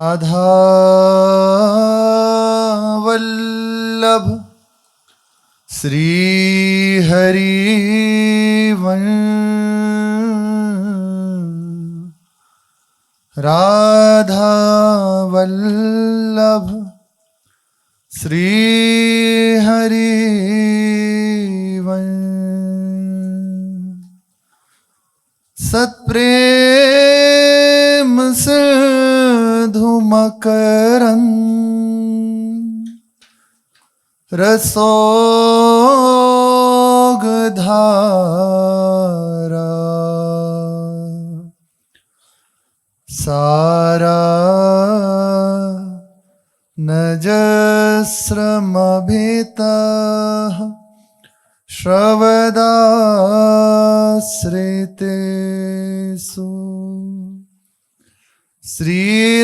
राधा वल्लभ श्री हरि राधा वल्लभ श्री हरि सत्प्रेम सिंधु मकरंद रसोगधारा सारा नजस्रमभितः श्रवदाश्रितेषु श्रीराधिके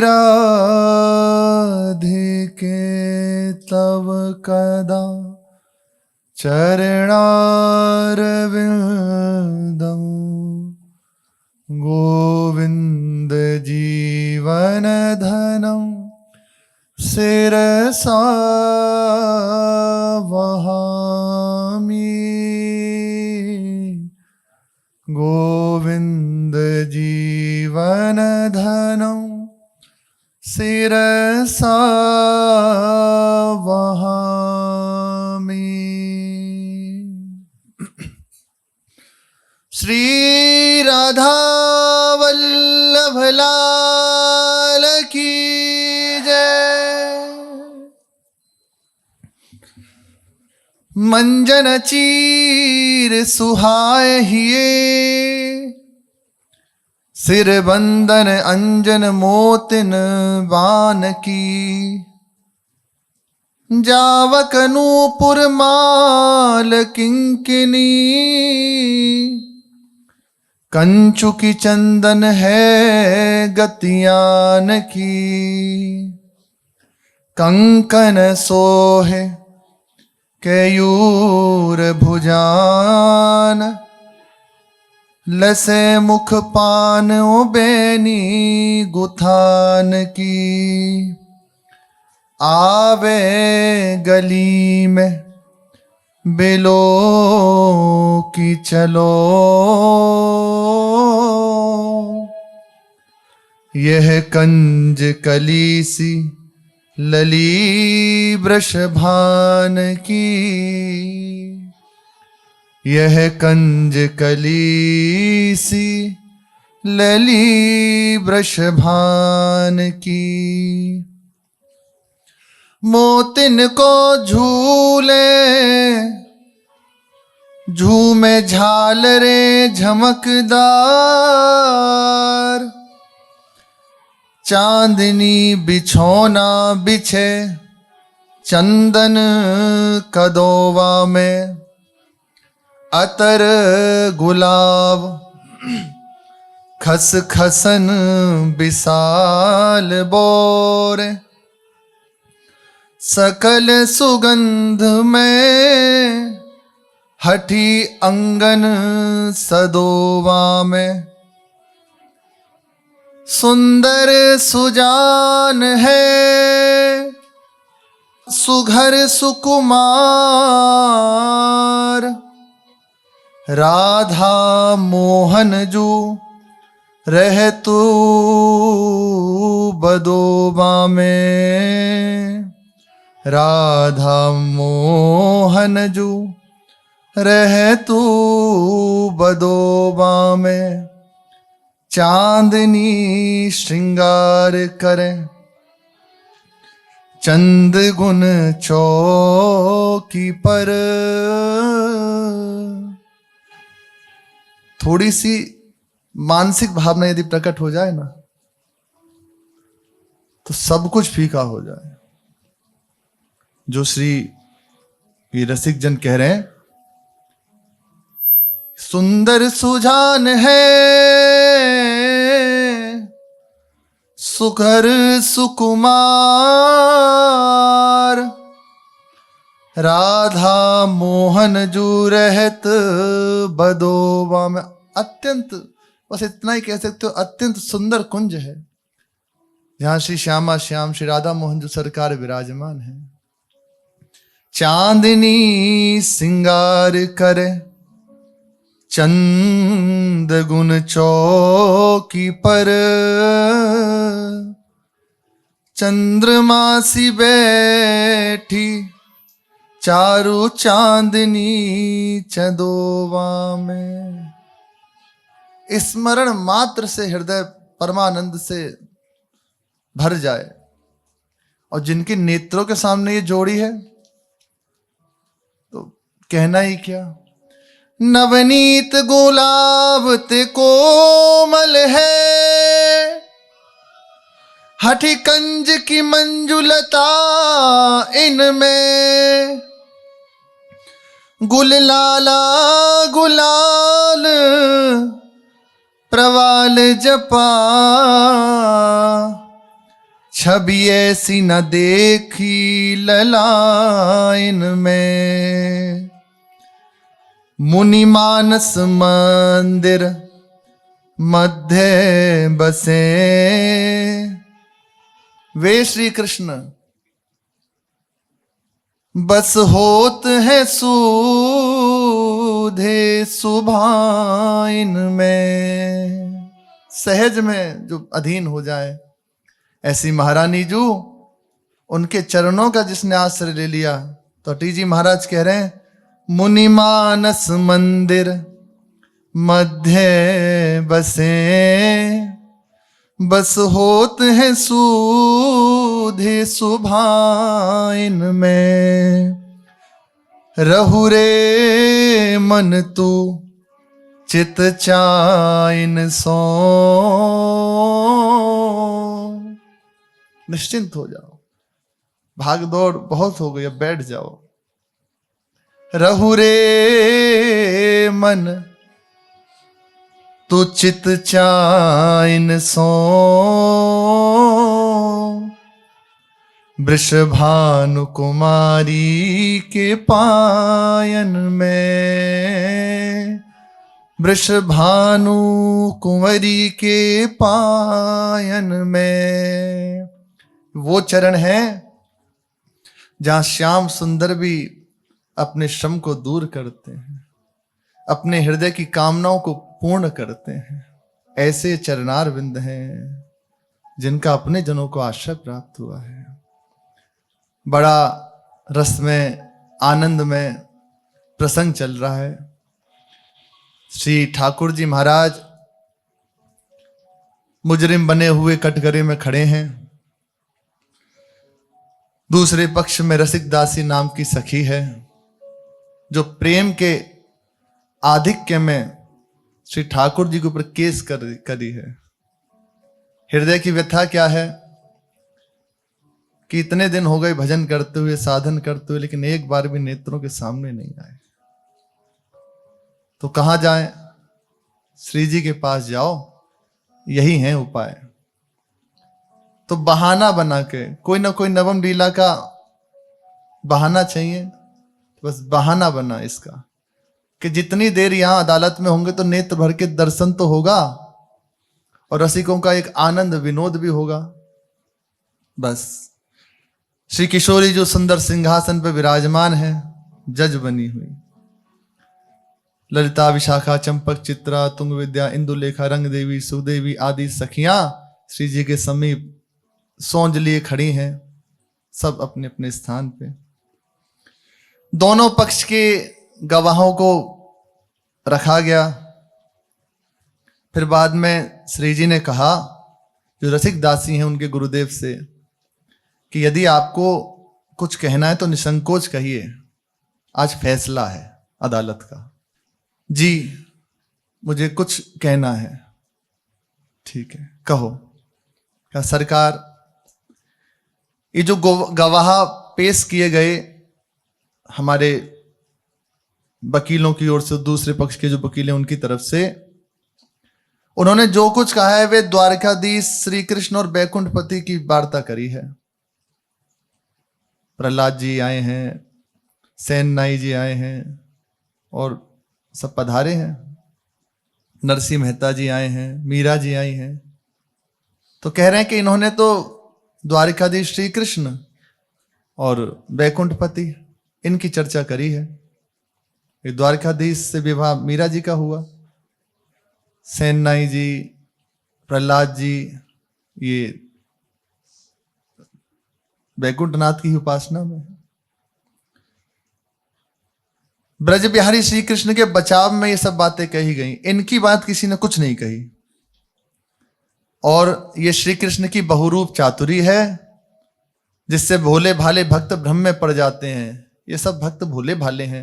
तव कदा चरणारविन्दं गोविन्द जीवनधनं शिरसा वहामि गोविन्द जीवनधनं शिरसा वहामि। श्री राधा वल्लभ लाल की मंजन चीर सुहाय हिये सिर बंदन अंजन मोतिन बान की जावक नूपुर माल किंकिनी कंचुकी चंदन है गतियान की कंकन सोहे केयूर भुजान लसे मुख पान बेनी गुथान की आवे गली में बिलो की चलो यह कंज कली सी लली वृषभान की यह कंज कली सी लली वृषभान की मोतिन को झूले झूमे झालरे झमकदार चांदनी बिछोना बिछे चंदन कदोवा में अतर गुलाब खस खसन विशाल बोर सकल सुगंध में हठी अंगन सदोवा में सुंदर सुजान है सुघर सुकुमार राधा मोहन जू रह तू बदोबा में राधा मोहन जू रह तू बदोबा में चांदनी श्रृंगार करे चंद गुण चौकी पर थोड़ी सी मानसिक भावना यदि प्रकट हो जाए ना तो सब कुछ फीका हो जाए। जो श्री ये रसिक जन कह रहे हैं सुंदर सुजान है सुकर सुकुमार राधा मोहन जू रहत बदोबा में अत्यंत, बस इतना ही कह सकते हो, अत्यंत सुंदर कुंज है। जहां श्री श्यामा श्याम श्री राधा मोहन जो सरकार विराजमान है। चांदनी सिंगार करे चंद गुन चौकी पर, चंद्रमा सी बैठी चारू चांदनी चंदोवा में। स्मरण मात्र से हृदय परमानंद से भर जाए। और जिनके नेत्रों के सामने ये जोड़ी है तो कहना ही क्या। नवनीत गुलाब ते कोमल है, हठी कंज की मंजुलता इनमें। गुल लाला गुलाल प्रवाल जपा, छवि ऐसी न देखी ललाइन में। मुनि मानस मंदिर मध्य बसे, वे श्री कृष्ण बस होत है सूधे सुभाइन में। सहज में जो अधीन हो जाए, ऐसी महारानी जो उनके चरणों का जिसने आश्रय ले लिया। तो अटी जी महाराज कह रहे हैं, मुनि मानस मंदिर मध्य बसे, बस होत है सूधे सुभाइन में। रहु रे मन तू चित चाइन सो, निश्चिंत हो जाओ, भाग दौड़ बहुत हो गई, अब बैठ जाओ। रहु रे मन तू चित चाइन सो, वृषभानु कुमारी के पायन में। वृषभानु कुंवरी के पायन में वो चरण है जहां श्याम सुंदर भी अपने श्रम को दूर करते हैं, अपने हृदय की कामनाओं को पूर्ण करते हैं। ऐसे चरणार विंद हैं जिनका अपने जनों को आश्रय प्राप्त हुआ है। बड़ा रस में आनंद में प्रसंग चल रहा है। श्री ठाकुर जी महाराज मुजरिम बने हुए कटघरे में खड़े हैं। दूसरे पक्ष में रसिक दासी नाम की सखी है जो प्रेम के आधिक्य में श्री ठाकुर जी के ऊपर केस करी है। हृदय की व्यथा क्या है कि इतने दिन हो गए भजन करते हुए, साधन करते हुए, लेकिन एक बार भी नेत्रों के सामने नहीं आए। तो कहां जाएं? श्री जी के पास जाओ, यही है उपाय। तो बहाना बना के, कोई ना कोई नवम लीला का बहाना चाहिए। बस बहाना बना इसका कि जितनी देर यहां अदालत में होंगे तो नेत्र भर के दर्शन तो होगा और रसिकों का एक आनंद विनोद भी होगा। बस श्री किशोरी जो सुंदर सिंहासन पर विराजमान है, जज बनी हुई, ललिता विशाखा चंपक चित्रा तुंग विद्या इंदुलेखा रंग देवी सुदेवी आदि सखियां श्री जी के समीप सौंज लिए खड़ी हैं, सब अपने अपने स्थान पे। दोनों पक्ष के गवाहों को रखा गया। फिर बाद में श्री जी ने कहा, जो रसिक दासी हैं उनके गुरुदेव से, कि यदि आपको कुछ कहना है तो निसंकोच कहिए, आज फैसला है अदालत का। जी मुझे कुछ कहना है। ठीक है, कहो। क्या सरकार, ये जो गवाह पेश किए गए हमारे वकीलों की ओर से, दूसरे पक्ष के जो वकील हैं उनकी तरफ से, उन्होंने जो कुछ कहा है वे द्वारकाधीश श्री कृष्ण और बैकुंठपति की वार्ता करी है। प्रहलाद जी आए हैं, सेन नाई जी आए हैं और सब पधारे हैं, नरसिंह मेहता जी आए हैं, मीरा जी आई हैं। तो कह रहे हैं कि इन्होंने तो द्वारिकाधीश श्री कृष्ण और वैकुंठपति इनकी चर्चा करी है। ये द्वारिकाधीश से विवाह मीरा जी का हुआ, सेननाई जी, प्रहलाद जी, ये वैकुंठनाथ की उपासना में। ब्रज बिहारी श्री कृष्ण के बचाव में ये सब बातें कही गई, इनकी बात किसी ने कुछ नहीं कही। और ये श्री कृष्ण की बहुरूप चातुरी है जिससे भोले भाले भक्त भ्रम में पड़ जाते हैं। ये सब भक्त भोले भाले हैं,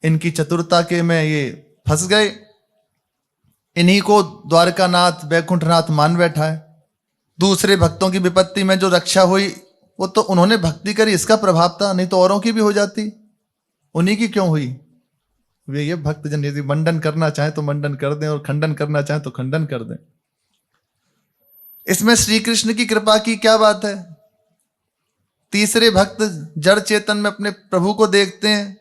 इनकी चतुरता के में ये फंस गए, इन्हीं को द्वारकानाथ वैकुंठनाथ मान बैठा है। दूसरे भक्तों की विपत्ति में जो रक्षा हुई वो तो उन्होंने भक्ति करी, इसका प्रभाव था, नहीं तो औरों की भी हो जाती, उन्हीं की क्यों हुई। वे ये भक्त जन यदि मंडन करना चाहे तो मंडन कर दें और खंडन करना चाहे तो खंडन कर दें। इसमें श्री कृष्ण की कृपा की क्या बात है। तीसरे भक्त जड़ चेतन में अपने प्रभु को देखते हैं,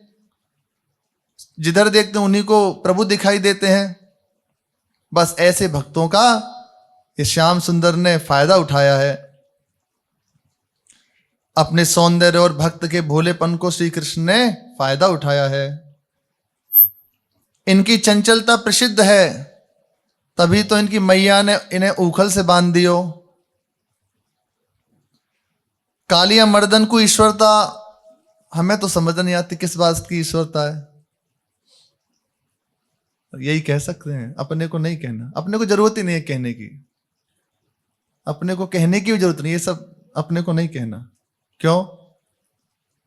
जिधर देखते हैं उन्हीं को प्रभु दिखाई देते हैं। बस ऐसे भक्तों का ये श्याम सुंदर ने फायदा उठाया है। अपने सौंदर्य और भक्त के भोलेपन को श्री कृष्ण ने फायदा उठाया है। इनकी चंचलता प्रसिद्ध है, तभी तो इनकी मैया ने इन्हें उखल से बांध दियो। कालिया मर्दन को ईश्वरता हमें तो समझ नहीं आती, किस बात की ईश्वरता है। यही कह सकते हैं, अपने को नहीं कहना, अपने को जरूरत ही नहीं है कहने की, अपने को कहने की भी जरूरत नहीं, ये सब अपने को नहीं कहना। क्यों?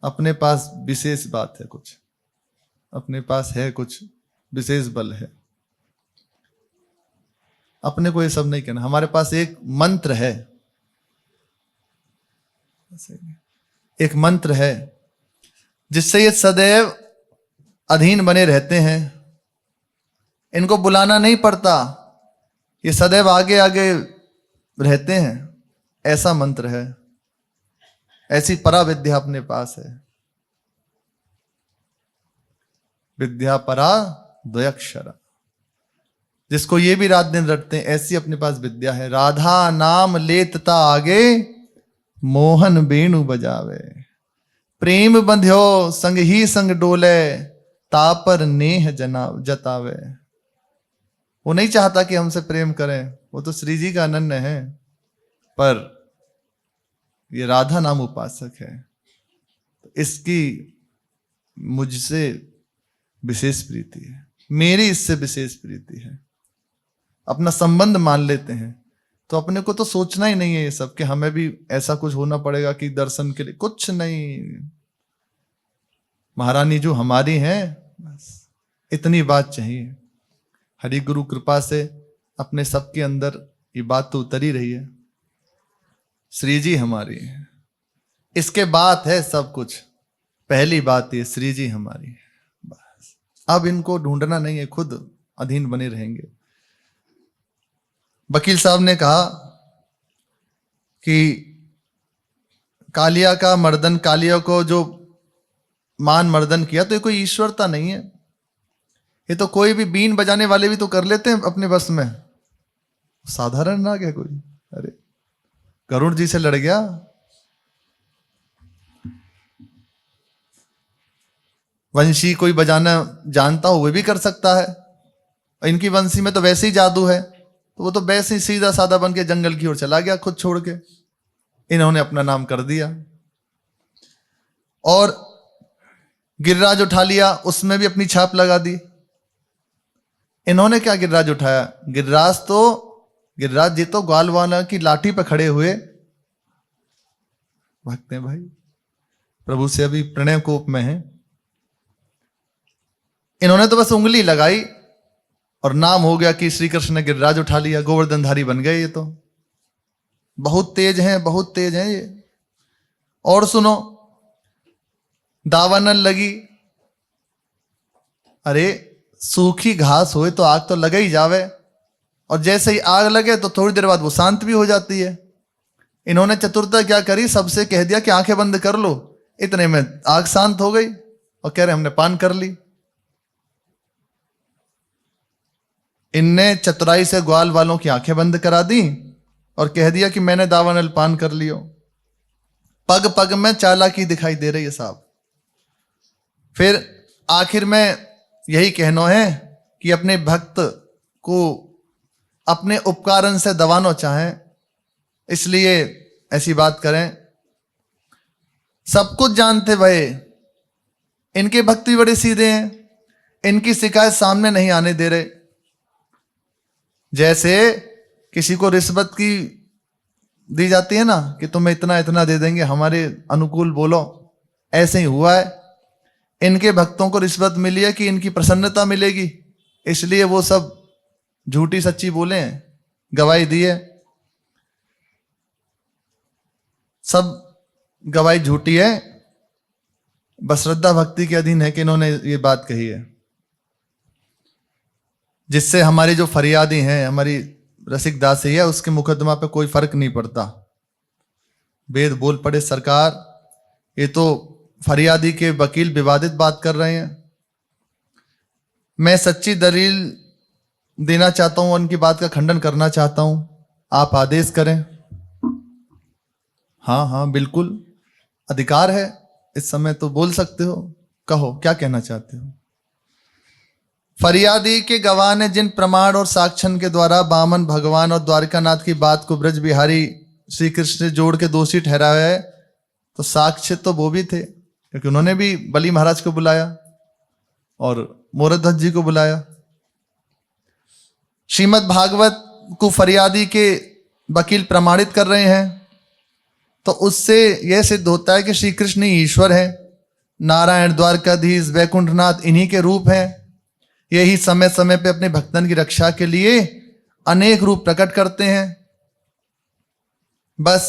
अपने पास विशेष बात है, कुछ अपने पास है, कुछ विशेष बल है, अपने को ये सब नहीं कहना। हमारे पास एक मंत्र है, एक मंत्र है जिससे ये सदैव अधीन बने रहते हैं, इनको बुलाना नहीं पड़ता, ये सदैव आगे आगे रहते हैं। ऐसा मंत्र है, ऐसी परा विद्या अपने पास है। विद्या परा द्वयक्षरा, जिसको ये भी रात दिन रटते हैं, ऐसी अपने पास विद्या है। राधा नाम लेतता आगे, मोहन वेणु बजावे, प्रेम बंध्यो संग ही संग डोले, तापर नेह जना जतावे। वो नहीं चाहता कि हमसे प्रेम करें, वो तो श्री जी का अनन्य है, पर ये राधा नाम उपासक है, इसकी मुझसे विशेष प्रीति है, मेरी इससे विशेष प्रीति है। अपना संबंध मान लेते हैं तो अपने को तो सोचना ही नहीं है ये सब कि हमें भी ऐसा कुछ होना पड़ेगा कि दर्शन के लिए, कुछ नहीं। महारानी जो हमारी हैं, बस इतनी बात चाहिए। हरि गुरु कृपा से अपने सबके अंदर ये बात तो उतरी रही है, श्री जी हमारी है, इसके बात है सब कुछ। पहली बात ये श्री जी हमारी है, बस। अब इनको ढूंढना नहीं है, खुद अधीन बने रहेंगे। वकील साहब ने कहा कि कालिया का मर्दन, कालिया को जो मान मर्दन किया, तो ये कोई ईश्वरता नहीं है, ये तो कोई भी बीन बजाने वाले भी तो कर लेते हैं अपने बस में, साधारण ना क्या कोई। अरे करुण जी से लड़ गया, वंशी कोई बजाना जानता हो वो भी कर सकता है। इनकी वंशी में तो वैसे ही जादू है, तो वो तो वैसे ही सीधा साधा बन के जंगल की ओर चला गया, खुद छोड़ के। इन्होंने अपना नाम कर दिया और गिरिराज उठा लिया, उसमें भी अपनी छाप लगा दी। इन्होंने क्या गिरिराज उठाया? गिरिराज जी तो ग्वालवाला की लाठी पर खड़े हुए भक्त हैं भाई, प्रभु से अभी प्रणय कोप में है। इन्होंने तो बस उंगली लगाई और नाम हो गया कि श्री कृष्ण ने गिरिराज उठा लिया, गोवर्धनधारी बन गए। ये तो बहुत तेज हैं, बहुत तेज हैं ये। और सुनो, दावानल लगी, अरे सूखी घास होए तो आग तो लगे ही जावे, और जैसे ही आग लगे तो थोड़ी देर बाद वो शांत भी हो जाती है। इन्होंने चतुरता क्या करी, सबसे कह दिया कि आंखें बंद कर लो, इतने में आग शांत हो गई और कह रहे हमने पान कर ली। इनने चतुराई से ग्वाल वालों की आंखें बंद करा दी और कह दिया कि मैंने दावानल पान कर लियो। पग पग में चालाकी दिखाई दे रही है साहब। फिर आखिर में यही कहना है कि अपने भक्त को अपने उपकरण से दबाना चाहें, इसलिए ऐसी बात करें। सब कुछ जानते भय, इनके भक्त भी बड़े सीधे हैं, इनकी शिकायत सामने नहीं आने दे रहे। जैसे किसी को रिश्वत की दी जाती है ना कि तुम्हें इतना इतना दे देंगे, हमारे अनुकूल बोलो, ऐसे ही हुआ है। इनके भक्तों को रिश्वत मिली है कि इनकी प्रसन्नता मिलेगी, इसलिए वो सब झूठी सच्ची बोले हैं, गवाही दी है। सब गवाही झूठी है, बस श्रद्धा भक्ति के अधीन है कि इन्होंने ये बात कही है, जिससे हमारी जो फरियादी हैं, हमारी रसिक दासी है, उसके मुकदमा पे कोई फर्क नहीं पड़ता। वेद बोल पड़े सरकार, ये तो फरियादी के वकील विवादित बात कर रहे हैं। मैं सच्ची दलील देना चाहता हूं, उनकी बात का खंडन करना चाहता हूं, आप आदेश करें। हाँ हाँ बिल्कुल अधिकार है, इस समय तो बोल सकते हो, कहो क्या कहना चाहते हो। फरियादी के गवाह ने जिन प्रमाण और साक्ष्य के द्वारा बामन भगवान और द्वारकानाथ की बात को ब्रज बिहारी श्री कृष्ण से जोड़ के दोषी ठहराया है, तो साक्ष्य तो वो भी थे, क्योंकि उन्होंने भी बलि महाराज को बुलाया और मोरध्वज जी को बुलाया। श्रीमद् भागवत को फरियादी के वकील प्रमाणित कर रहे हैं, तो उससे यह सिद्ध होता है कि श्री कृष्ण ही ईश्वर है, नारायण, द्वारकाधीश, वैकुंठनाथ इन्हीं के रूप हैं। यही समय समय पे अपने भक्तन की रक्षा के लिए अनेक रूप प्रकट करते हैं। बस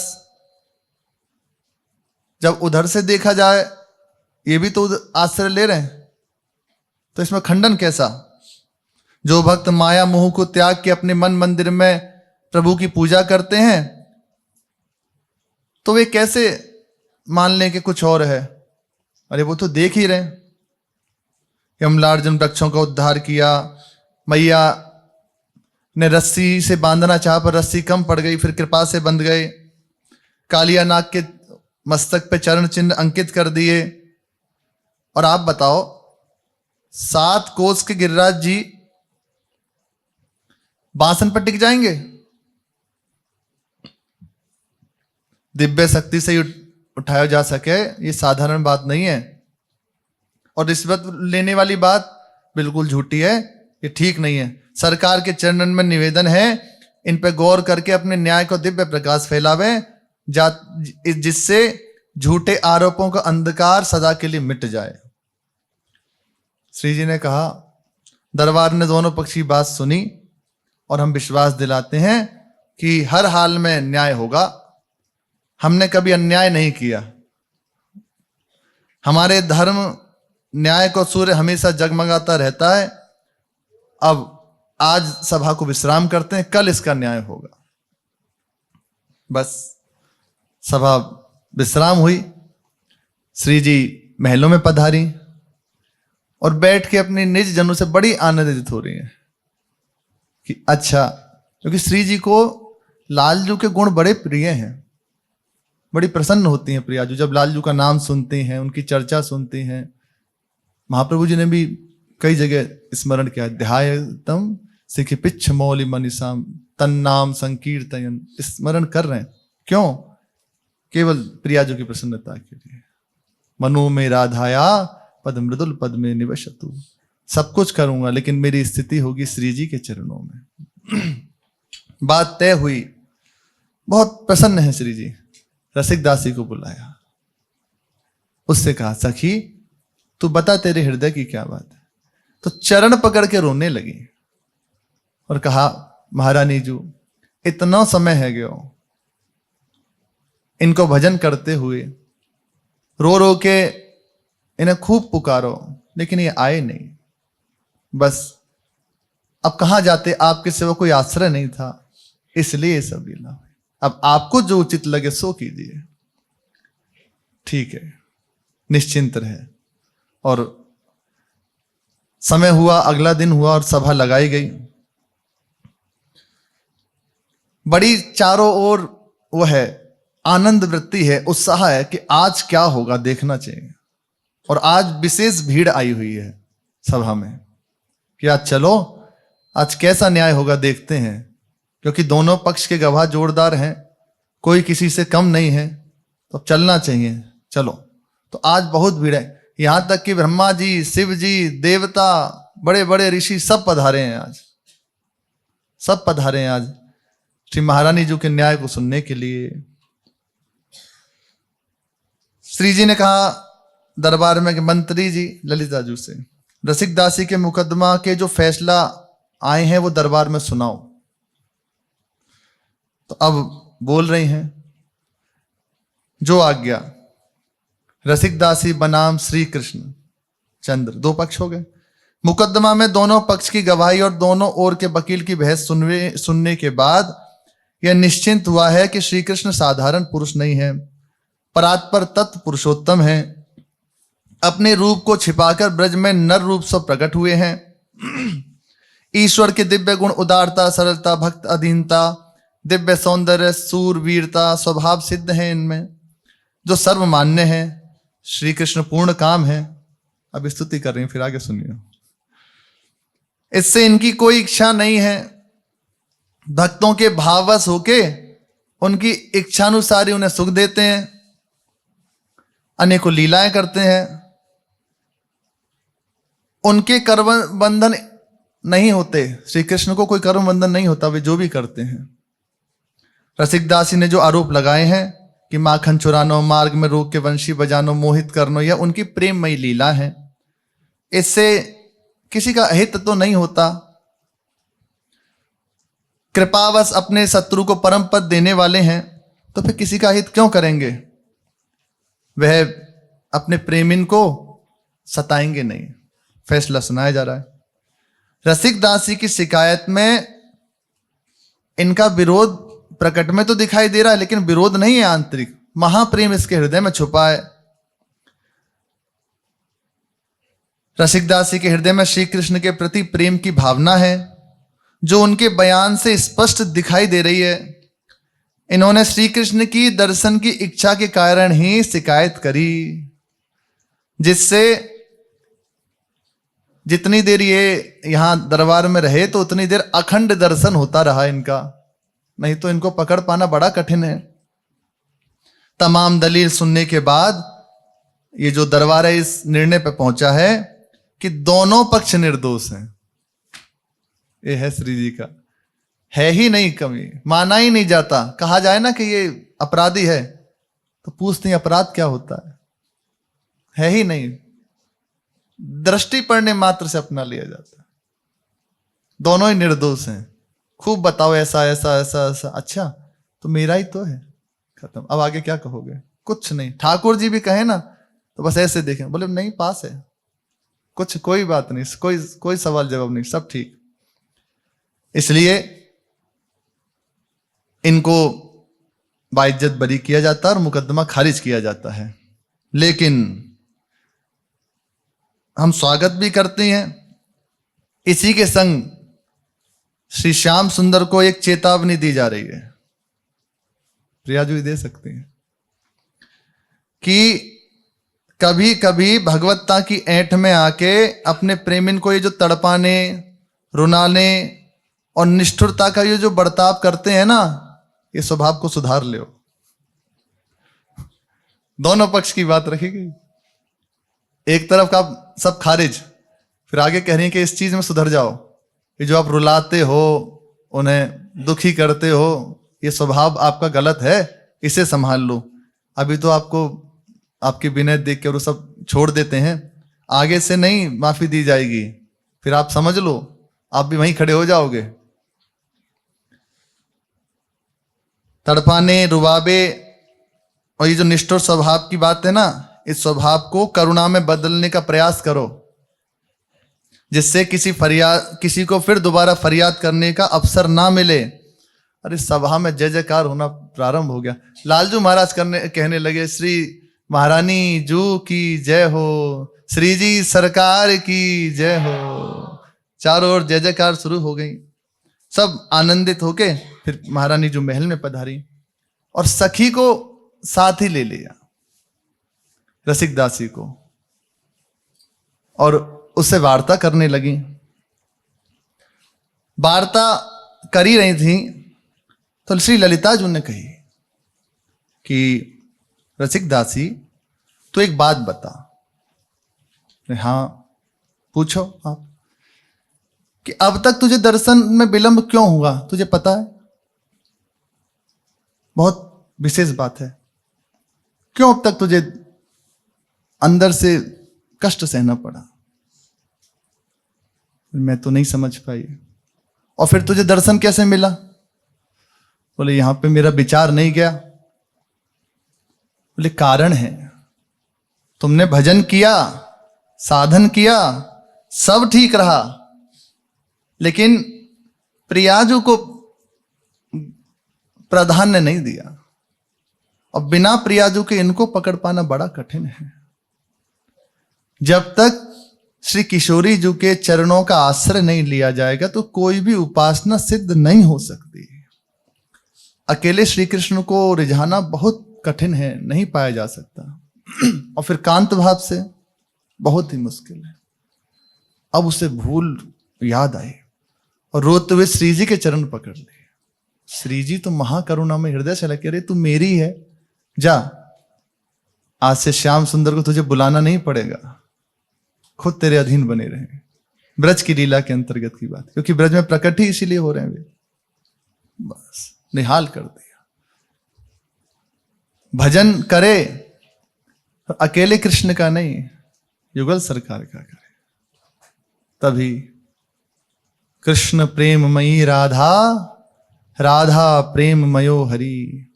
जब उधर से देखा जाए, ये भी तो आश्रय ले रहे हैं, तो इसमें खंडन कैसा। जो भक्त माया मोह को त्याग के अपने मन मंदिर में प्रभु की पूजा करते हैं, तो वे कैसे मान लें कि कुछ और है। अरे वो तो देख ही रहे हैं, यमलार्जुन वृक्षों का उद्धार किया, मैया ने रस्सी से बांधना चाहा पर रस्सी कम पड़ गई, फिर कृपा से बंध गए। कालिया नाग के मस्तक पे चरण चिन्ह अंकित कर दिए। और आप बताओ, 7 कोस के गिरिराज जी बांसन पर टिक जाएंगे? दिव्य शक्ति से ही उठाया जा सके, ये साधारण बात नहीं है। और रिश्वत लेने वाली बात बिल्कुल झूठी है, ये ठीक नहीं है। सरकार के चरणन में निवेदन है, इन पे गौर करके अपने न्याय को दिव्य प्रकाश फैलावे, जिससे झूठे आरोपों का अंधकार सदा के लिए मिट जाए। श्री जी ने कहा, दरबार ने दोनों पक्ष की बात सुनी और हम विश्वास दिलाते हैं कि हर हाल में न्याय होगा। हमने कभी अन्याय नहीं किया। हमारे धर्म न्याय को सूर्य हमेशा जगमगाता रहता है। अब आज सभा को विश्राम करते हैं, कल इसका न्याय होगा। बस सभा विश्राम हुई, श्री जी महलों में पधारी और बैठ के अपने निज जनों से बड़ी आनंदित हो रही हैं कि अच्छा, क्योंकि श्री जी को लालजू के गुण बड़े प्रिय हैं, बड़ी प्रसन्न होती हैं प्रियाजू जब लालजू का नाम सुनते हैं, उनकी चर्चा सुनते हैं। महाप्रभु जी ने भी कई जगह स्मरण किया, ध्यायतम सिख पिच्छ मौलि मनीषाम तन्नाम संकीर्तन, स्मरण कर रहे हैं। क्यों? केवल प्रियाजू की प्रसन्नता के लिए। मनु में राधाया पद मृदुल पद में निवशतु, सब कुछ करूंगा लेकिन मेरी स्थिति होगी श्री जी के चरणों में। बात तय हुई, बहुत प्रसन्न है श्री जी। रसिक दासी को बुलाया, उससे कहा, सखी तू बता तेरे हृदय की क्या बात है। तो चरण पकड़ के रोने लगी और कहा, महारानी जी इतना समय है गयो इनको भजन करते हुए, रो रो के इन्हें खूब पुकारो लेकिन ये आए नहीं। बस अब कहां जाते, आपके सिवा कोई आश्रय नहीं था, इसलिए ये सब लीला हुई। अब आपको जो उचित लगे सो कीजिए। ठीक है, निश्चिंत रहे। और समय हुआ, अगला दिन हुआ और सभा लगाई गई। बड़ी चारों ओर वो है, आनंद वृत्ति है, उत्साह है कि आज क्या होगा देखना चाहिए। और आज विशेष भीड़ आई हुई है सभा में कि आज चलो, आज कैसा न्याय होगा देखते हैं, क्योंकि दोनों पक्ष के गवाह जोरदार हैं, कोई किसी से कम नहीं है, तो चलना चाहिए, चलो। तो आज बहुत भीड़ है, यहां तक कि ब्रह्मा जी, शिव जी, देवता, बड़े बड़े ऋषि सब पधारे हैं आज, सब पधारे हैं आज श्री महारानी जी के न्याय को सुनने के लिए। श्री जी ने कहा दरबार में कि मंत्री जी ललिता जी से, रसिक दासी के मुकदमा के जो फैसला आए हैं वो दरबार में सुनाओ। तो अब बोल रही हैं, जो आज्ञा। रसिक दासी बनाम श्री कृष्ण चंद्र, दो पक्ष हो गए। मुकदमा में दोनों पक्ष की गवाही और दोनों ओर के वकील की बहस सुनने के बाद यह निश्चिंत हुआ है कि श्री कृष्ण साधारण पुरुष नहीं है, परात्पर तत्व पुरुषोत्तम है। अपने रूप को छिपाकर ब्रज में नर रूप से प्रकट हुए हैं। ईश्वर के दिव्य गुण उदारता, सरलता, भक्त अधीनता, दिव्य सौंदर्य, सूर, वीरता स्वभाव सिद्ध है इनमें, जो सर्वमान्य है। श्री कृष्ण पूर्ण काम है। अब स्तुति कर रही हैं, फिर आगे सुनिए। इससे इनकी कोई इच्छा नहीं है, भक्तों के भाववश होके उनकी इच्छानुसार ही उन्हें सुख देते हैं, अनेकों लीलाएं करते हैं। उनके कर्म बंधन नहीं होते, श्री कृष्ण को कोई कर्म बंधन नहीं होता, वे जो भी करते हैं। रसिक दासी ने जो आरोप लगाए हैं कि माखन चुरानो, मार्ग में रोक के वंशी बजानो, मोहित करनो, यह उनकी प्रेममयी लीला है। इससे किसी का अहित तो नहीं होता। कृपावश अपने शत्रु को परम पद देने वाले हैं, तो फिर किसी का हित क्यों करेंगे? वह अपने प्रेमिन को सताएंगे नहीं। फैसला सुनाया जा रहा है। रसिक दासी की शिकायत में इनका विरोध प्रकट में तो दिखाई दे रहा है, लेकिन विरोध नहीं है, आंतरिक महाप्रेम इसके हृदय में छुपा है। रसिक दासी के हृदय में श्री कृष्ण के प्रति प्रेम की भावना है, जो उनके बयान से स्पष्ट दिखाई दे रही है। इन्होंने श्री कृष्ण की दर्शन की इच्छा के कारण ही शिकायत करी, जिससे जितनी देर ये यहां दरबार में रहे तो उतनी देर अखंड दर्शन होता रहा इनका, नहीं तो इनको पकड़ पाना बड़ा कठिन है। तमाम दलील सुनने के बाद ये जो दरबार है इस निर्णय पर पहुंचा है कि दोनों पक्ष निर्दोष हैं। ये है श्री जी का, है ही नहीं कमी, माना ही नहीं जाता। कहा जाए ना कि ये अपराधी है तो पूछते हैं अपराध क्या होता है ही नहीं, दृष्टि पड़ने मात्र से अपना लिया जाता है। दोनों ही निर्दोष हैं। खूब बताओ ऐसा ऐसा ऐसा ऐसा, अच्छा तो मेरा ही तो है, खत्म। अब आगे क्या कहोगे? कुछ नहीं। ठाकुर जी भी कहे ना तो बस ऐसे देखें, बोले नहीं पास है, कुछ कोई बात नहीं, कोई सवाल जवाब नहीं, सब ठीक। इसलिए इनको बाइज्जत बरी किया जाता है और मुकदमा खारिज किया जाता है। लेकिन हम स्वागत भी करते हैं। इसी के संग श्री श्याम सुंदर को एक चेतावनी दी जा रही है, प्रिया जी दे सकते हैं, कि कभी कभी भगवत्ता की ऐंठ में आके अपने प्रेमिन को ये जो तड़पाने, रुलाने और निष्ठुरता का ये जो बर्ताव करते हैं ना, ये स्वभाव को सुधार ले। दोनों पक्ष की बात रखेगी। एक तरफ का सब खारिज, फिर आगे कह रही है कि इस चीज में सुधर जाओ। ये जो आप रुलाते हो, उन्हें दुखी करते हो, ये स्वभाव आपका गलत है, इसे संभाल लो। अभी तो आपको आपकी विनय देख के वो सब छोड़ देते हैं, आगे से नहीं माफी दी जाएगी, फिर आप समझ लो आप भी वहीं खड़े हो जाओगे। तड़पाने, रुबाबे और ये जो निष्ठुर स्वभाव की बात है ना, इस स्वभाव को करुणा में बदलने का प्रयास करो, जिससे किसी को फिर दोबारा फरियाद करने का अवसर ना मिले। अरे सभा में जय जयकार होना प्रारंभ हो गया। लालजू महाराज कहने लगे, श्री महारानी जू की जय हो, श्री जी सरकार की जय हो। चारों ओर जय जयकार शुरू हो गई। सब आनंदित होके फिर महारानी जो महल में पधारी और सखी को साथ ही ले लिया, रसिक दासी को, और उससे वार्ता करने लगी। वार्ता कर ही रही थी तो श्री ललिता जी ने कही कि रसिक दासी तो एक बात बता। हाँ पूछो आप, कि अब तक तुझे दर्शन में विलंब क्यों हुआ, तुझे पता है? बहुत विशेष बात है, क्यों अब तक तुझे अंदर से कष्ट सहना पड़ा? मैं तो नहीं समझ पाई। और फिर तुझे दर्शन कैसे मिला? बोले यहां पे मेरा विचार नहीं गया। बोले कारण है, तुमने भजन किया, साधन किया, सब ठीक रहा, लेकिन प्रियाजू को प्राधान्य नहीं दिया, और बिना प्रियाजू के इनको पकड़ पाना बड़ा कठिन है। जब तक श्री किशोरी जी के चरणों का आश्रय नहीं लिया जाएगा तो कोई भी उपासना सिद्ध नहीं हो सकती। अकेले श्री कृष्ण को रिझाना बहुत कठिन है, नहीं पाया जा सकता, और फिर कांत भाव से बहुत ही मुश्किल है। अब उसे भूल याद आई और रोते हुए श्री जी के चरण पकड़ लिए। श्री जी तो महाकरुणा में हृदय से लगे, अरे तू मेरी है, जा, आज से श्याम सुंदर को तुझे बुलाना नहीं पड़ेगा, खुद तेरे अधीन बने रहे। ब्रज की लीला के अंतर्गत की बात, क्योंकि ब्रज में प्रकट ही इसीलिए हो रहे हैं वे। बस निहाल कर दिया। भजन करे तो अकेले कृष्ण का नहीं, युगल सरकार का करे, तभी कृष्ण प्रेममयी राधा, राधा प्रेममयो हरि,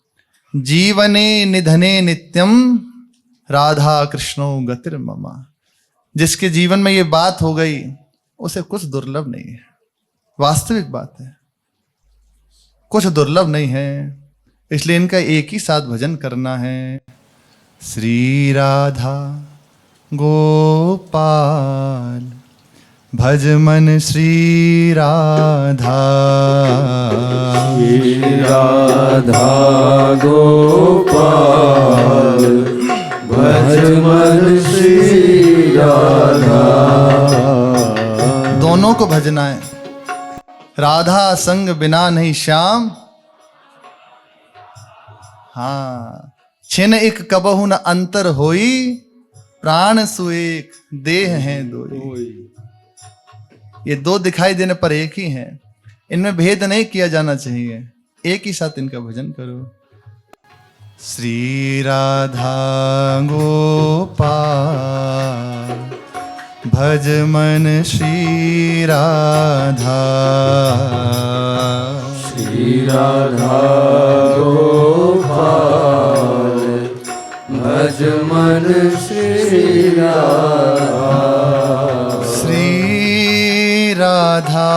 जीवने निधने नित्यम, राधा कृष्णो गतिर्ममा। जिसके जीवन में ये बात हो गई उसे कुछ दुर्लभ नहीं है, वास्तविक बात है, कुछ दुर्लभ नहीं है। इसलिए इनका एक ही साथ भजन करना है। श्री राधा गोपाल भज मन श्री राधा, श्री राधा गोपाल भज मन श्री राधा। दोनों को भजना है। राधा संग बिना नहीं श्याम, हाँ, छिन एक कबहु न अंतर होई, प्राण सुएक देह हैं दोई। ये दो दिखाई देने पर एक ही है, इनमें भेद नहीं किया जाना चाहिए, एक ही साथ इनका भजन करो। श्री राधा गोपाल भज मन श्री राधा, श्री राधा गोपाल भज मन श्री राधा। श्री राधा,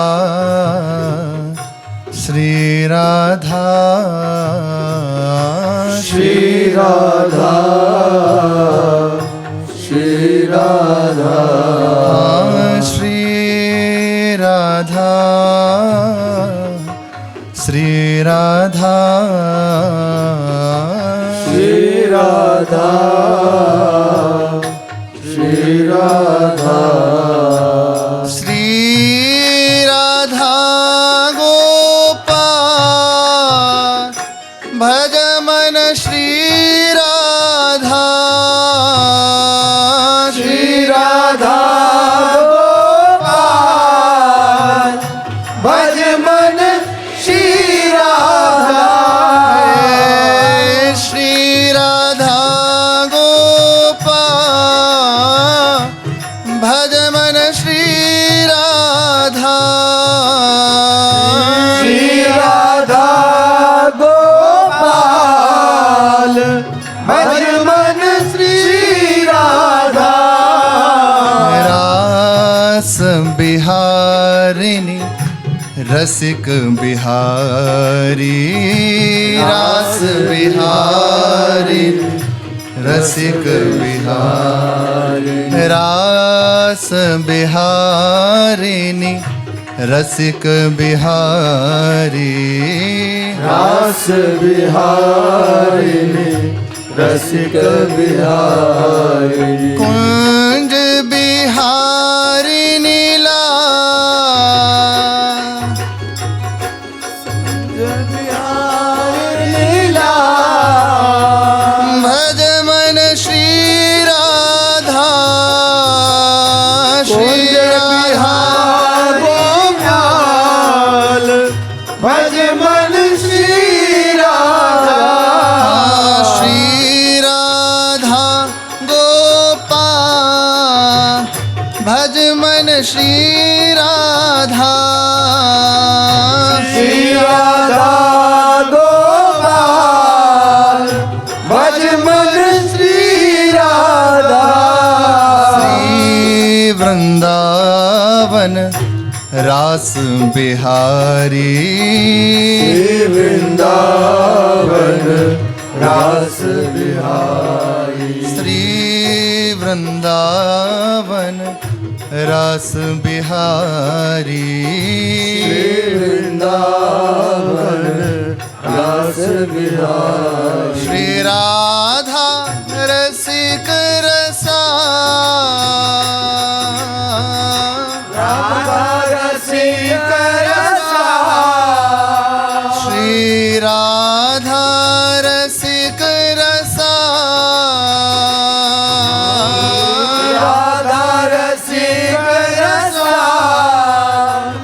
श्री राधा, श्री राधा, श्री राधा, श्री राधा, श्री राधा, श्री राधा, श्री राधा। श्री राधा गोपाल भज मन श्री राधा, श्री राधा गोपाल भज मन श्री राधा। श्री राधा गोपाल भज मन श्री राधा, श्री राधा गोपाल भज मन श्री राधा। रास बिहारिणी रसिक बिहारी, रास बिहारी रसिक बिहारी, रास बिहारिणी रसिक बिहारी रास बिहारिणी रसिक बिहारिणी कुंज बिहारी नीला लीला भज मन श्री राधा श्री राधा गोपाल भज मन श्री राधा श्री राधा गोपाल भज मन श्री राधा श्री राधा गोपाल भज मन श्री राधा श्री वृंदावन रास बिहारी श्री वृंदावन रास बिहारी श्री वृंदावन रास बिहारी श्री वृंदावन रास बिहारी श्री राधा रसिक रसा राधा रसिक रसा श्री राधा रसिक रसा राधा रसिक रसा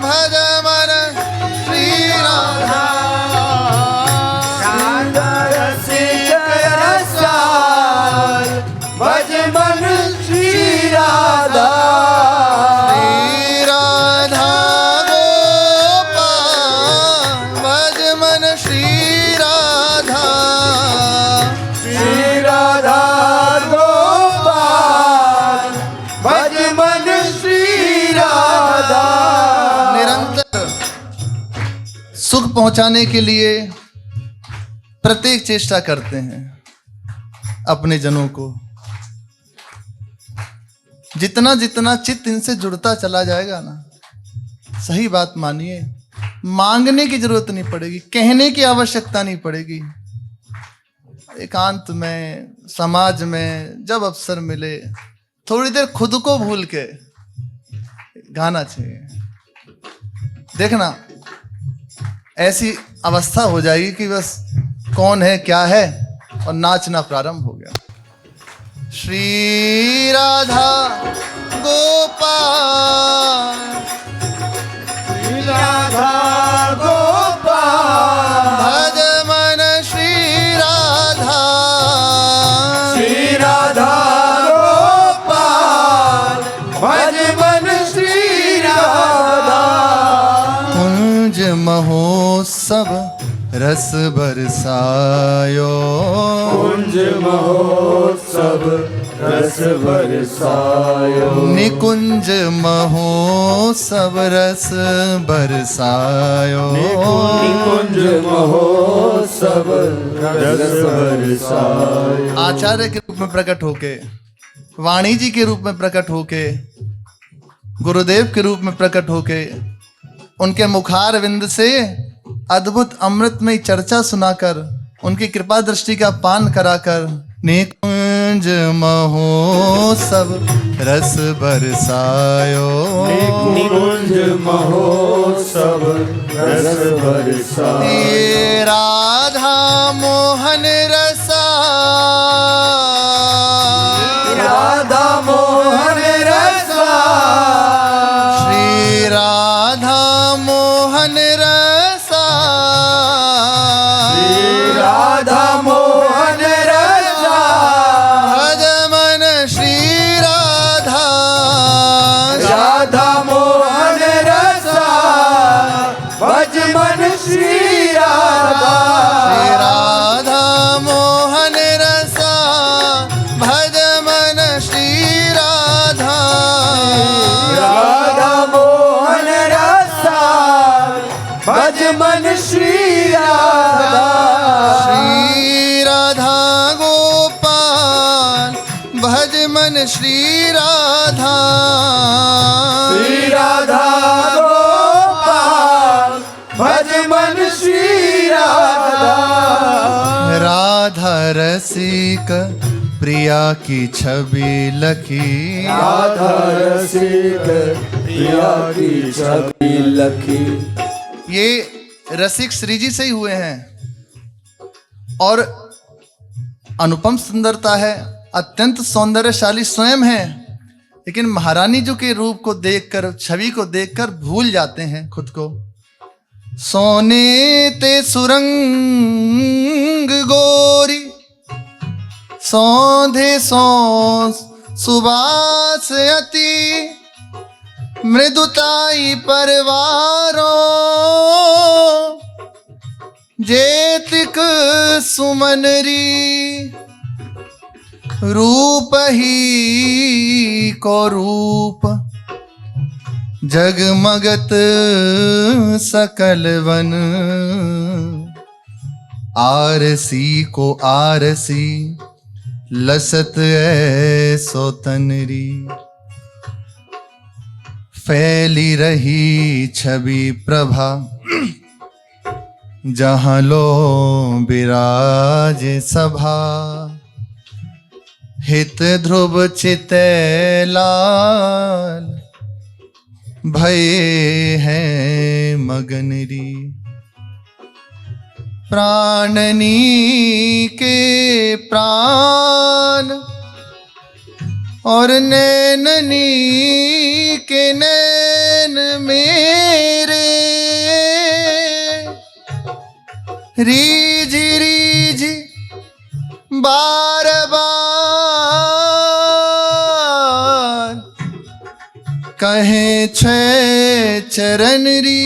भज मन श्री राधा राधा रसिक रसा भज मन श्री राधा श्री राधा गोपाल भज मन श्री राधा श्री राधा गोपाल भज मन श्री राधा निरंतर सुख पहुंचाने के लिए प्रत्येक चेष्टा करते हैं अपने जनों को। जितना जितना चित्त इनसे जुड़ता चला जाएगा ना, सही बात मानिए, मांगने की जरूरत नहीं पड़ेगी, कहने की आवश्यकता नहीं पड़ेगी। एकांत में, समाज में जब अवसर मिले, थोड़ी देर खुद को भूल के गाना चाहिए। देखना ऐसी अवस्था हो जाएगी कि बस कौन है क्या है और नाचना प्रारंभ हो गया। श्री राधा गोपाल श्री राधा गोपाल भज मन श्री राधा श्री राधा गोपाल भज मन श्री राधा कुंज महोत्सव रस बरसायो कुंज महोत्सव रस बरसायो निकुंज महोत्सव रस बरसायो निकुंज महोत्सव रस बरसायो आचार्य के रूप में प्रकट होके, वाणी जी के रूप में प्रकट होके, गुरुदेव के रूप में प्रकट होके, उनके मुखार विंद से अद्भुत अमृतमय चर्चा सुनाकर, उनकी कृपा दृष्टि का पान कराकर, निकुंज महोत्सव रस बरसायो निकुंज महोत्सव रस बरसायो ये राधा मोहन रसा राधा मोहन रसा श्री राधा मोहन रसा श्री राधा मोहन रसा भज मन श्री राधा राधा मोहन रसा भज मन श्री राधा श्री राधा मोहन रसा भज मन श्री राधा राधा मोहन रसा भज मन श्री राधा श्री राधा गोपाल भज मन श्री राधा श्री राधा गोपाल रसिक प्रिया की छवि लखी, राधा रसिक प्रिया की छवि लखी। ये रसिक श्री जी से ही हुए हैं और अनुपम सुंदरता है, अत्यंत सौंदर्यशाली स्वयं है, लेकिन महारानी जी के रूप को देखकर, छवि को देखकर भूल जाते हैं खुद को। सोने ते सुरंग गोरी सौंधे सौ सुबास अति, मृदुताई परवारों जेतिक सुमनरी, रूप ही को रूप जगमगत सकल वन, आरसी को आरसी लसत ऐसो तनरी, फैली रही छवि प्रभा जहाँ लो विराज सभा, हित ध्रुव चितै लाल भये हैं मगनरी, प्राणनी के प्राण और नैननी के नैन मेरे, रीझ रीझ बार बार कहे छे चरण री,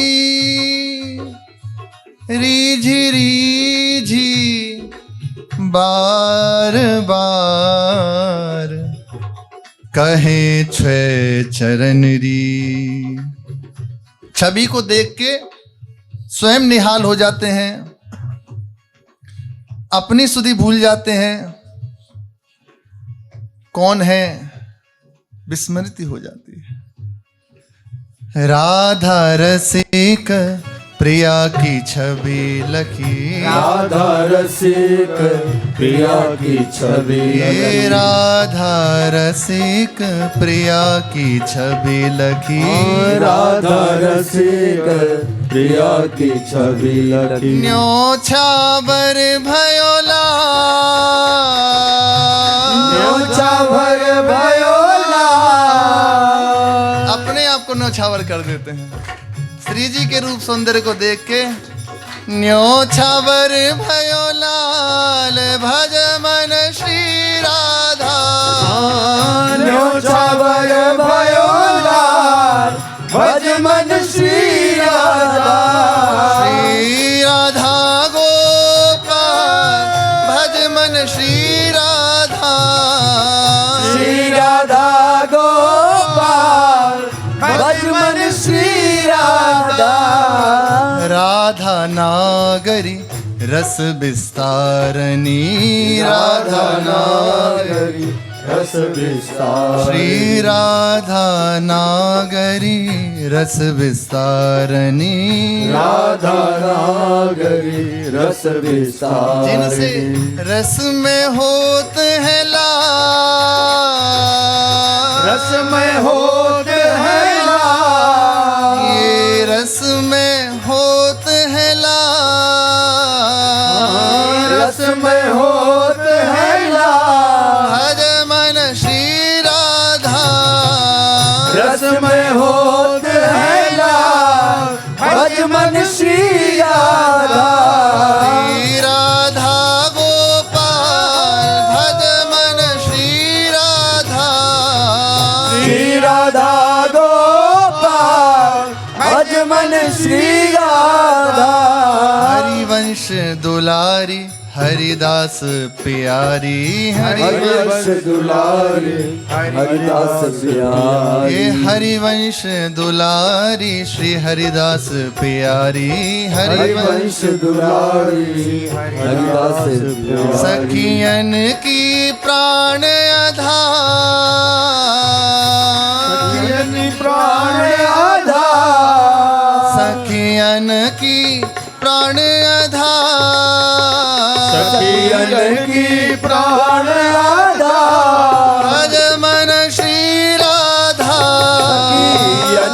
रीझ रीझी बार बार कहे छे चरण री। छवि को देख के स्वयं निहाल हो जाते हैं, अपनी सुधि भूल जाते हैं, कौन है विस्मृति हो जाती है। राधा रसिक प्रिया की छवि लखी, राधा रसिक प्रिया की छवि लखी, राधा रसिक प्रिया की छवि लखी, राधा रसिक प्रिया की छवि लखी। न्योछावर भयोला, न्योछावर भयोला, अपने आप को न्योछावर कर देते हैं श्री जी के रूप सौंदर्य को देख के। न्योछावर भयो लाल भज मन श्री राधा, न्योछावर भयो लाल भज मन श्री राधा, श्री राधा गोपाल भज मन श्री राधा, श्री राधा गोपाल भज मन श्री राधा, राधा नागरी रस विस्तारनी, राधा नागरी रस विस्तार, श्री राधा नागरी रस विस्तारनी, राधा नागरी रस विस्तार, जिनसे रस में होत है लाल, रस में होत है लाल, ये रस में होत है लाल, रस में होत है लाल, भज मन श्री राधा, रस में होत है लाल, भज मन श्री राधा, श्री राधा गोपाल भज मन श्री राधा, श्री राधा गोपाल भज मन श्री राधा, हरिवंश दुलारी हरिदास प्यारी, हरिवंश दुलारी हरिदास प्यारी, ये हरिवंश दुलारी श्री हरिदास प्यारी, हरिवंश दुलारी हरिदास प्यारी, सखियन की प्राण आधार, प्राण आधा, सखियन की प्राण आधार, सखियन की प्राण आधार भज मन श्री राधा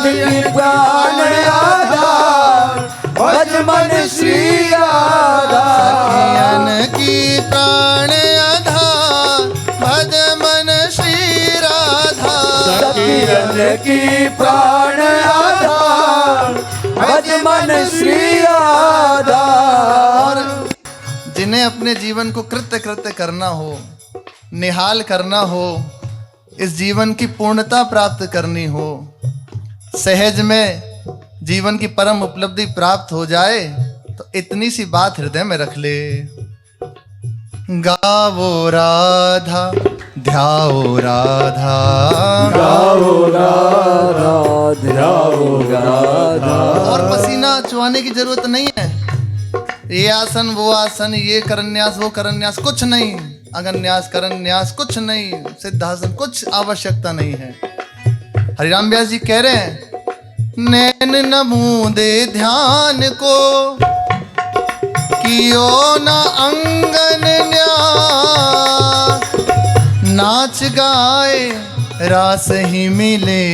की प्राण आधार भज मन श्री राधा सखियन की प्राण आधार भज मन श्री राधा सखियन की प्राण आधार भज मन श्री राधा। जिन्हें अपने जीवन को कृत्य कृत्य करना हो, निहाल करना हो, इस जीवन की पूर्णता प्राप्त करनी हो, सहज में जीवन की परम उपलब्धि प्राप्त हो जाए, तो इतनी सी बात हृदय में रख ले। गावो राधा ध्याओ राधा, गाओ राधा ध्याओ राधा। और पसीना चुहाने की जरूरत नहीं है। ये आसन वो आसन, ये करन्यास वो करन्यास, कुछ नहीं। अगन्यास करन्यास कुछ नहीं, सिद्धासन कुछ आवश्यकता नहीं है। हरिराम व्यास जी कह रहे हैं, नैन न मूंदे ध्यान को कियो न अंगन न्यास, नाच गाए रास ही मिले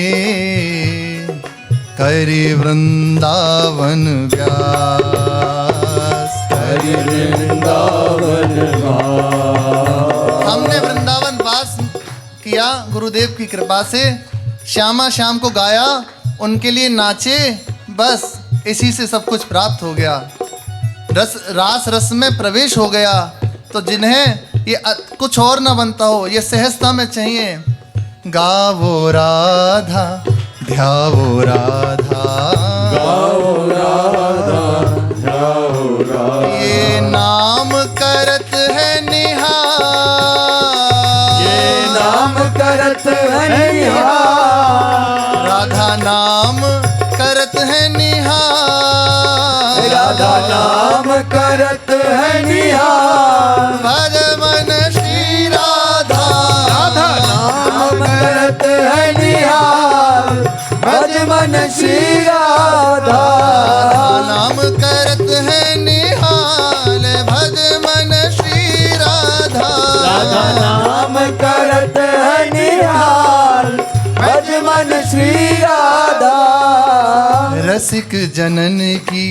करी वृंदावन व्यास। हरि वृंदावन हमने वृंदावन वास किया गुरुदेव की कृपा से, श्यामा श्याम को गाया, उनके लिए नाचे, बस इसी से सब कुछ प्राप्त हो गया। रास रस में प्रवेश हो गया। तो जिन्हें ये कुछ और ना बनता हो, ये सहजता में चाहिए। गावो राधा ध्याओ राधा, गाओ राधा ध्याओ राधा। ये नाम करत है निहाल, ये नाम करत है निहाल, राधा नाम करत है निहाल, राधा नाम करत है निहाल। भज मन श्री राधा, राधा नाम करत है निहाल, भज मन श्री राधा। नाम करत है निहाल, भज मन श्री राधा, राधा नाम करत है निहाल, भज मन श्री राधा। रसिक जनन की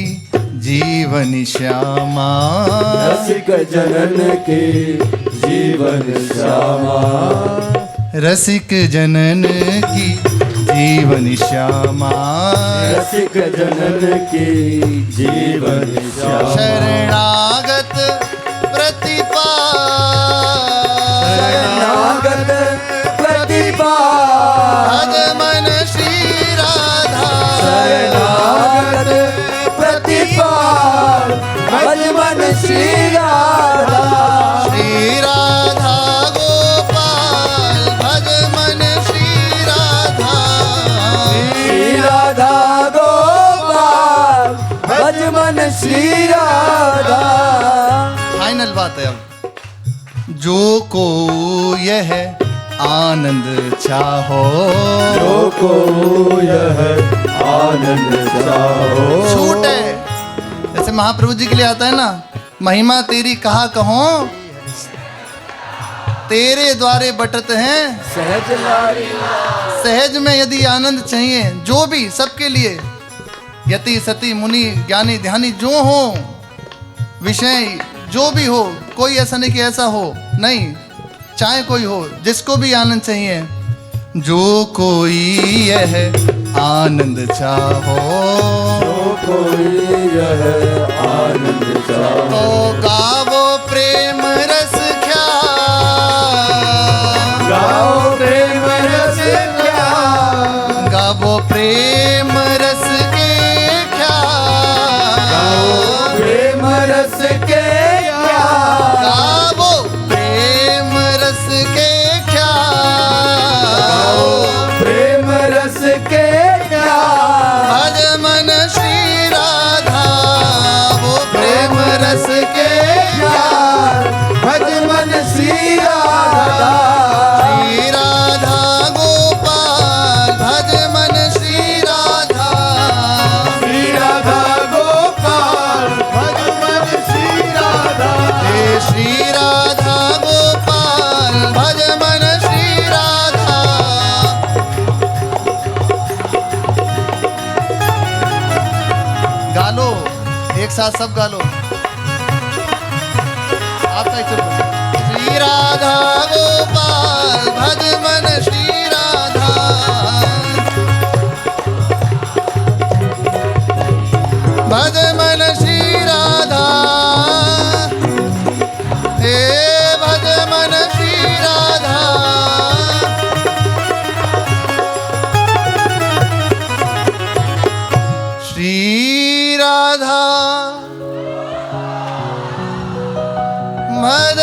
जीवन श्यामा, रसिक जनन के जीवन श्यामा, रसिक जनन की जीवन श्यामा, रसिक जनन के जीवन श्यामा। शरणागत प्रतिपा, शरणागत प्रतिपा, भज मन श्री राधा, शरणागत प्रतिपा, भज मन श्री राधा। श्री राधा गोपाल, भज मन श्री राधा, श्री राधा गोपाल, भज मन श्री राधा। फाइनल बात है अब, जो को यह आनंद चाहो, जो को यह आनंद चाहो। छूट है। जैसे महाप्रभु जी के लिए आता है ना, महिमा तेरी कहा कहो, तेरे द्वारे बटत हैं सहज लारी। सहज में। यदि आनंद चाहिए, जो भी सबके लिए, यति सती मुनि ज्ञानी ध्यानी जो हो, विषय जो भी हो, कोई ऐसा नहीं कि ऐसा हो नहीं, चाहे कोई हो, जिसको भी आनंद चाहिए, जो कोई यह आनंद चाहो, जो कोई यह आनंद चाहो। तो गावो प्रेम रस ख्याल, गाओ प्रेम रस ख्याल, गावो प्रेम रस के ख्याल, गाओ प्रेम रस के ख्याल, गावो प्रेम रस के ख्याल, गाओ प्रेम रस के ख्याल। भज मन श्री राधा, वो प्रेम रस के साथ सब गा लो। आपका ही चुप। श्री राधा गोपाल भज मन श्री राधा, भज मन श्री राधा, हे भज मन श्री राधा। श्री राधा मद